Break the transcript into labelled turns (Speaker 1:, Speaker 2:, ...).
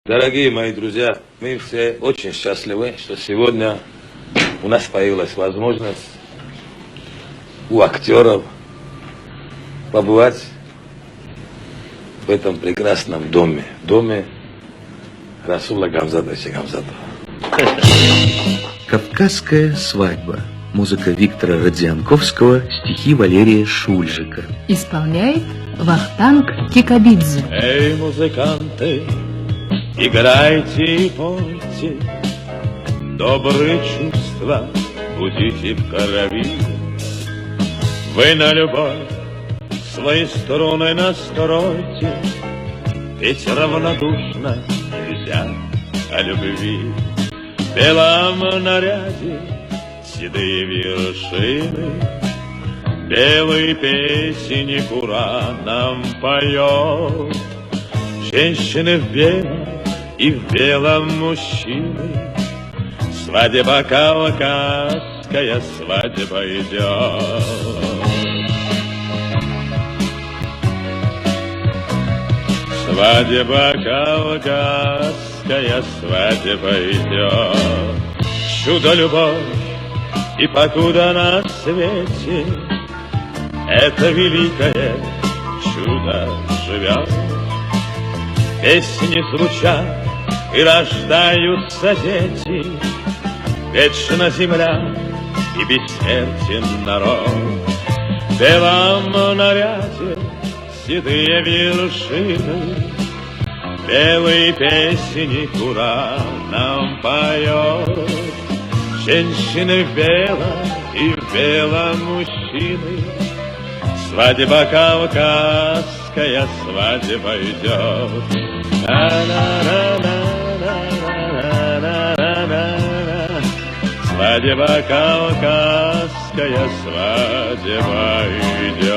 Speaker 1: Дорогие мои друзья, мы все очень счастливы, что сегодня у нас появилась возможность у актеров побывать в этом прекрасном доме Расула Гамзатовича Гамзатова.
Speaker 2: «Кавказская свадьба». Музыка Виктора Родзянковского, стихи Валерия Шульжика.
Speaker 3: Исполняет Вахтанг Кикабидзе.
Speaker 4: Эй, музыканты, играйте и пойте, добрые чувства будите в крови. Вы на любовь свои струны настройте, ведь равнодушно нельзя о любви. В белом наряде седые вершины, белые песни кура нам поет. Женщины в белом и в белом мужчины, свадьба кавказская, свадьба идет. Свадьба кавказская, свадьба идет. Чудо-любовь, и покуда на свете это великое чудо живет. Песни звучат и рождаются дети, вечна земля и бессмертен народ. В белом наряде седые вершины, белые песни кура нам поет. Женщины в белом и в белом мужчины, свадьба кавказская, свадьба идет. Свадьба кавказская, свадьба идет.